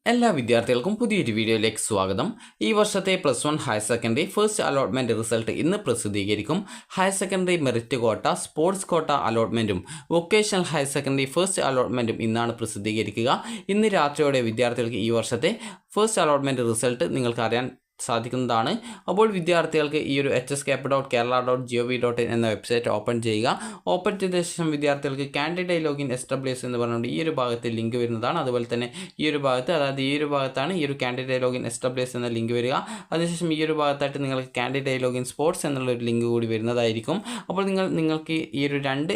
എല്ലാ വിദ്യാർത്ഥികൾക്കും പുതിയൊരു വീഡിയോയിലേക്ക് സ്വാഗതം. ഈ വർഷത്തെ +1 higher secondary first allotment result ഇന്ന് പ്രസിദ്ധീകരിക്കും. Higher secondary merit quota, sports quota അലോട്ട്മെൻറ്റും വൊക്കേഷണൽ ഹയർ സെക്കൻഡറി ഫസ്റ്റ് അലോട്ട്മെൻറ്റും ഇന്നാണ് പ്രസിദ്ധീകരിക്കുക. ഇന്ന് രാത്രിയോടെ വിദ്യാർത്ഥികൾക്ക് ഈ വർഷത്തെ ഫസ്റ്റ് അലോട്ട്മെൻറ്റ് റിസൾട്ട് നിങ്ങൾക്ക് അറിയാൻ സാധിക്കുന്നതാണ്. അപ്പോൾ വിദ്യാർത്ഥികൾക്ക് ഈ ഒരു hscap.kerala.gov.in എന്ന വെബ്സൈറ്റ് ഓപ്പൺ ചെയ്യുക. ഓപ്പൺ ചെയ്ത ശേഷം വിദ്യാർത്ഥികൾക്ക് കാൻഡിഡേറ്റ് ലോഗിൻ എസ്റ്റാബ്ലിഷ് എന്ന് പറഞ്ഞുകൊണ്ട് ഈ ഒരു ഭാഗത്ത് ലിങ്ക് വരുന്നതാണ്. അതുപോലെ തന്നെ ഈ ഒരു ഭാഗത്ത്, അതായത് ഈ ഒരു ഭാഗത്താണ് ഈ ഒരു കാൻഡിഡേറ്റ് ലോഗിൻ എസ്റ്റാബ്ലിഷ് എന്ന ലിങ്ക് വരിക. അതിനുശേഷം ഈ ഒരു ഭാഗത്തായിട്ട് നിങ്ങൾക്ക് കാൻഡിഡേറ്റ് ലോഗിൻ സ്പോർട്സ് എന്നുള്ള ഒരു ലിങ്ക് കൂടി വരുന്നതായിരിക്കും. അപ്പോൾ നിങ്ങൾക്ക് ഈ ഒരു രണ്ട്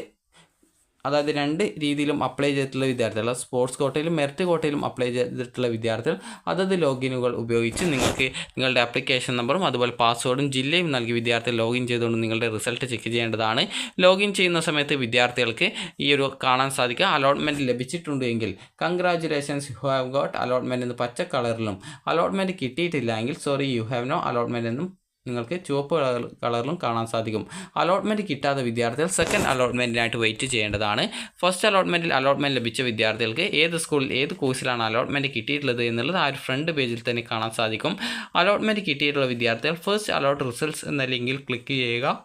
രീതിയിലും അപ്ലൈ ചെയ്തിട്ടുള്ള വിദ്യാർത്ഥികൾ, സ്പോർട്സ് കോട്ടയിലും മെറിറ്റ് കോട്ടയിലും അപ്ലൈ ചെയ്തിട്ടുള്ള വിദ്യാർത്ഥികൾ അതത് ലോഗിനുകൾ ഉപയോഗിച്ച് നിങ്ങൾക്ക് നിങ്ങളുടെ ആപ്ലിക്കേഷൻ നമ്പറും അതുപോലെ പാസ്വേഡും ജില്ലയും നൽകി വിദ്യാർത്ഥികൾ ലോഗിൻ ചെയ്തുകൊണ്ട് നിങ്ങളുടെ റിസൾട്ട് ചെക്ക് ചെയ്യേണ്ടതാണ്. ലോഗിൻ ചെയ്യുന്ന സമയത്ത് വിദ്യാർത്ഥികൾക്ക് ഈ ഒരു കാണാൻ സാധിക്കുക, അലോട്ട്മെൻറ്റ് ലഭിച്ചിട്ടുണ്ട് എങ്കിൽ congratulations you have got allotment എന്ന് പച്ച കളറിലും, അലോട്ട്മെൻറ്റ് കിട്ടിയിട്ടില്ല എങ്കിൽ sorry you have no allotment എന്നും നിങ്ങൾക്ക് ചുവപ്പ് കളറിലും കാണാൻ സാധിക്കും. അലോട്ട്മെൻറ്റ് കിട്ടാത്ത വിദ്യാർത്ഥികൾ സെക്കൻഡ് അലോട്ട്മെൻറ്റിനായിട്ട് വെയിറ്റ് ചെയ്യേണ്ടതാണ്. ഫസ്റ്റ് അലോട്ട്മെൻറ്റിൽ അലോട്ട്മെൻറ്റ് ലഭിച്ച വിദ്യാർത്ഥികൾക്ക് ഏത് സ്കൂളിൽ ഏത് കോഴ്സിലാണ് അലോട്ട്മെൻറ്റ് കിട്ടിയിട്ടുള്ളത് എന്നുള്ളത് ആ ഒരു ഫ്രണ്ട് പേജിൽ തന്നെ കാണാൻ സാധിക്കും. അലോട്ട്മെൻറ്റ് കിട്ടിയിട്ടുള്ള വിദ്യാർത്ഥികൾ ഫസ്റ്റ് അലോട്ട് റിസൾട്ട്സ് എന്ന ലിങ്കിൽ ക്ലിക്ക് ചെയ്യുക.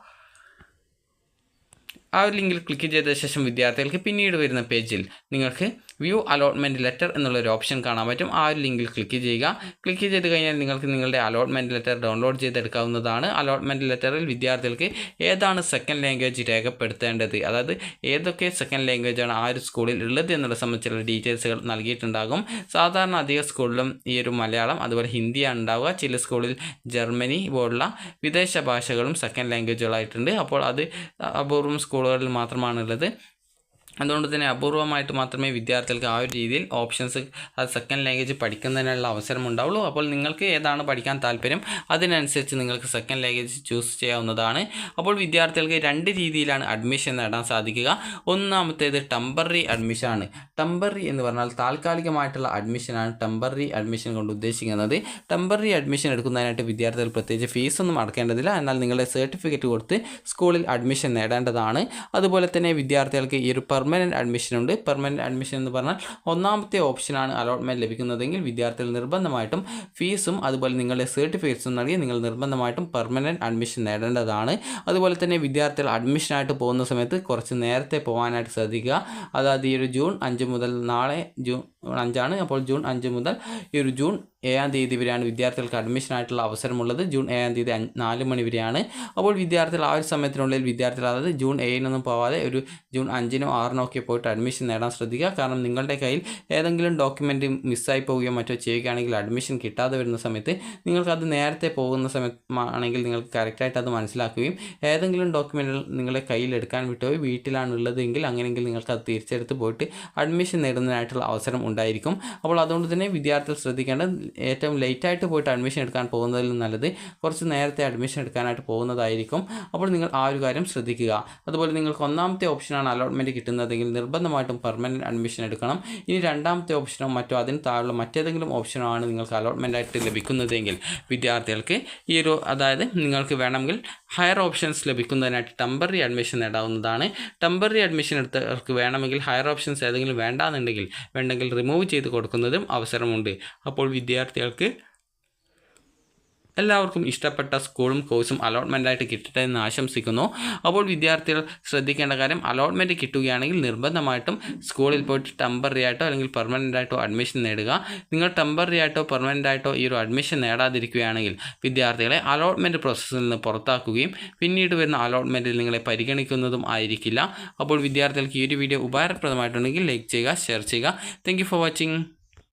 ആ ഒരു ലിങ്കിൽ ക്ലിക്ക് ചെയ്ത ശേഷം വിദ്യാർത്ഥികൾക്ക് പിന്നീട് വരുന്ന പേജിൽ നിങ്ങൾക്ക് വ്യൂ അലോട്ട്മെൻറ്റ് ലെറ്റർ എന്നുള്ളൊരു ഓപ്ഷൻ കാണാൻ പറ്റും. ആ ഒരു ലിങ്കിൽ ക്ലിക്ക് ചെയ്യുക. ക്ലിക്ക് ചെയ്ത് കഴിഞ്ഞാൽ നിങ്ങൾക്ക് നിങ്ങളുടെ അലോട്ട്മെൻറ്റ് ലെറ്റർ ഡൗൺലോഡ് ചെയ്തെടുക്കാവുന്നതാണ്. അലോട്ട്മെൻറ്റ് ലെറ്ററിൽ വിദ്യാർത്ഥികൾക്ക് ഏതാണ് സെക്കൻഡ് ലാംഗ്വേജ് രേഖപ്പെടുത്തേണ്ടത്, അതായത് ഏതൊക്കെ സെക്കൻഡ് ലാംഗ്വേജാണ് ആ ഒരു സ്കൂളിൽ ഉള്ളത് എന്നുള്ള സംബന്ധിച്ചുള്ള ഡീറ്റെയിൽസുകൾ നൽകിയിട്ടുണ്ടാകും. സാധാരണ അധിക സ്കൂളിലും ഈ ഒരു മലയാളം അതുപോലെ ഹിന്ദിയാണ് ഉണ്ടാവുക. ചില സ്കൂളിൽ ജർമ്മനി പോലുള്ള വിദേശ ഭാഷകളും സെക്കൻഡ് ലാംഗ്വേജുകളായിട്ടുണ്ട്. അപ്പോൾ അത് അപൂർവം സ്കൂളുകളിൽ മാത്രമാണുള്ളത്. അതുകൊണ്ട് തന്നെ അപൂർവമായിട്ട് മാത്രമേ വിദ്യാർത്ഥികൾക്ക് ആ ഒരു രീതിയിൽ ഓപ്ഷൻസ് അത് സെക്കൻഡ് ലാംഗ്വേജ് പഠിക്കുന്നതിനുള്ള അവസരം ഉണ്ടാവുള്ളൂ. അപ്പോൾ നിങ്ങൾക്ക് ഏതാണ് പഠിക്കാൻ താല്പര്യം അതിനനുസരിച്ച് നിങ്ങൾക്ക് സെക്കൻഡ് ലാംഗ്വേജ് ചൂസ് ചെയ്യാവുന്നതാണ്. അപ്പോൾ വിദ്യാർത്ഥികൾക്ക് രണ്ട് രീതിയിലാണ് അഡ്മിഷൻ നേടാൻ സാധിക്കുക. ഒന്നാമത്തേത് ടെമ്പററി അഡ്മിഷനാണ്. ടെമ്പററി എന്ന് പറഞ്ഞാൽ താൽക്കാലികമായിട്ടുള്ള അഡ്മിഷനാണ് ടെമ്പററി അഡ്മിഷൻ കൊണ്ട് ഉദ്ദേശിക്കുന്നത്. ടെമ്പററി അഡ്മിഷൻ എടുക്കുന്നതിനായിട്ട് വിദ്യാർത്ഥികൾ പ്രത്യേകിച്ച് ഫീസൊന്നും അടക്കേണ്ടതില്ല. എന്നാൽ നിങ്ങളുടെ സർട്ടിഫിക്കറ്റ് കൊടുത്ത് സ്കൂളിൽ അഡ്മിഷൻ നേടേണ്ടതാണ്. അതുപോലെ തന്നെ വിദ്യാർത്ഥികൾക്ക് ഈ ഒരു പെർമനൻറ്റ് അഡ്മിഷൻ ഉണ്ട്. പെർമനൻറ്റ് അഡ്മിഷൻ എന്ന് പറഞ്ഞാൽ ഒന്നാമത്തെ ഓപ്ഷനാണ് അലോട്ട്മെൻറ്റ് ലഭിക്കുന്നതെങ്കിൽ വിദ്യാർത്ഥികൾ നിർബന്ധമായിട്ടും ഫീസും അതുപോലെ നിങ്ങളുടെ സർട്ടിഫിക്കറ്റ്സും നൽകി നിങ്ങൾ നിർബന്ധമായിട്ടും പെർമനൻറ്റ് അഡ്മിഷൻ നേടേണ്ടതാണ്. അതുപോലെ തന്നെ വിദ്യാർത്ഥികൾ അഡ്മിഷനായിട്ട് പോകുന്ന സമയത്ത് കുറച്ച് നേരത്തെ പോകാനായിട്ട് ശ്രദ്ധിക്കുക. അതായത് ഈ ഒരു ജൂൺ 5 മുതൽ, നാളെ ജൂൺ 5 അപ്പോൾ ജൂൺ 5 മുതൽ ഈ ഒരു ജൂൺ 7 വരെയാണ് വിദ്യാർത്ഥികൾക്ക് അഡ്മിഷനായിട്ടുള്ള അവസരമുള്ളത്. ജൂൺ 7 4 മണി വരെയാണ്. അപ്പോൾ വിദ്യാർത്ഥികൾ ആ ഒരു സമയത്തിനുള്ളിൽ വിദ്യാർത്ഥികൾ, അതായത് ജൂൺ 7 പോവാതെ ഒരു ജൂൺ 5 6 ഒക്കെ പോയിട്ട് അഡ്മിഷൻ നേടാൻ ശ്രദ്ധിക്കുക. കാരണം നിങ്ങളുടെ കയ്യിൽ ഏതെങ്കിലും ഡോക്യുമെൻറ്റ് മിസ്സായി പോവുകയോ മറ്റോ ചെയ്യുകയാണെങ്കിൽ അഡ്മിഷൻ കിട്ടാതെ വരുന്ന സമയത്ത് നിങ്ങൾക്കത് നേരത്തെ പോകുന്ന സമയമാണെങ്കിൽ നിങ്ങൾക്ക് കറക്റ്റായിട്ട് അത് മനസ്സിലാക്കുകയും ഏതെങ്കിലും ഡോക്യുമെൻറ്റുകൾ നിങ്ങളെ കയ്യിൽ എടുക്കാൻ വിട്ടുപോയി വീട്ടിലാണ് ഉള്ളതെങ്കിൽ അങ്ങനെയെങ്കിൽ നിങ്ങൾക്ക് അത് തിരിച്ചെടുത്ത് പോയിട്ട് അഡ്മിഷൻ നേടുന്നതിനായിട്ടുള്ള അവസരം ഉണ്ടായിരിക്കും. അപ്പോൾ അതുകൊണ്ട് തന്നെ വിദ്യാർത്ഥികൾ ശ്രദ്ധിക്കേണ്ടത് ഏറ്റവും ലേറ്റായിട്ട് പോയിട്ട് അഡ്മിഷൻ എടുക്കാൻ പോകുന്നതിൽ നല്ലത് കുറച്ച് നേരത്തെ അഡ്മിഷൻ എടുക്കാനായിട്ട് പോകുന്നതായിരിക്കും. അപ്പോൾ നിങ്ങൾ ആ ഒരു കാര്യം ശ്രദ്ധിക്കുക. അതുപോലെ നിങ്ങൾക്ക് ഒന്നാമത്തെ ഓപ്ഷനാണ് അലോട്ട്മെൻറ്റ് കിട്ടുന്നതെങ്കിൽ നിർബന്ധമായിട്ടും പെർമനൻറ്റ് അഡ്മിഷൻ എടുക്കണം. ഇനി രണ്ടാമത്തെ ഓപ്ഷനോ മറ്റോ അതിന് താഴെയുള്ള മറ്റേതെങ്കിലും ഓപ്ഷനോ ആണ് നിങ്ങൾക്ക് അലോട്ട്മെൻ്റ് ആയിട്ട് ലഭിക്കുന്നതെങ്കിൽ വിദ്യാർത്ഥികൾക്ക് ഈ ഒരു, അതായത് നിങ്ങൾക്ക് വേണമെങ്കിൽ ഹയർ ഓപ്ഷൻസ് ലഭിക്കുന്നതിനായിട്ട് ടെമ്പററി അഡ്മിഷൻ നേടാവുന്നതാണ്. ടെമ്പററി അഡ്മിഷൻ എടുത്തവർക്ക് വേണമെങ്കിൽ ഹയർ ഓപ്ഷൻസ് ഏതെങ്കിലും വേണ്ടെങ്കിൽ റിമൂവ് ചെയ്ത് കൊടുക്കുന്നതും അവസരമുണ്ട്. അപ്പോൾ വിദ്യാർത്ഥികൾക്ക് എല്ലാവർക്കും ഇഷ്ടപ്പെട്ട സ്കൂളും കോഴ്സും അലോട്ട്മെൻറ്റായിട്ട് കിട്ടട്ടെ എന്ന് ആശംസിക്കുന്നു. അപ്പോൾ വിദ്യാർത്ഥികൾ ശ്രദ്ധിക്കേണ്ട കാര്യം, അലോട്ട്മെൻറ്റ് കിട്ടുകയാണെങ്കിൽ നിർബന്ധമായിട്ടും സ്കൂളിൽ പോയിട്ട് ടെമ്പററി ആയിട്ടോ അല്ലെങ്കിൽ പെർമനൻ്റ് ആയിട്ടോ അഡ്മിഷൻ നേടുക. നിങ്ങൾ ടെമ്പററി ആയിട്ടോ പെർമനൻ്റ് ആയിട്ടോ ഈ ഒരു അഡ്മിഷൻ നേടാതിരിക്കുകയാണെങ്കിൽ വിദ്യാർത്ഥികളെ അലോട്ട്മെൻറ്റ് പ്രോസസ്സിൽ നിന്ന് പുറത്താക്കുകയും പിന്നീട് വരുന്ന അലോട്ട്മെൻറ്റിൽ നിങ്ങളെ പരിഗണിക്കുന്നതും ആയിരിക്കില്ല. അപ്പോൾ വിദ്യാർത്ഥികൾക്ക് ഈ ഒരു വീഡിയോ ഉപകാരപ്രദമായിട്ടുണ്ടെങ്കിൽ ലൈക്ക് ചെയ്യുക, ഷെയർ ചെയ്യുക. Thank you for watching.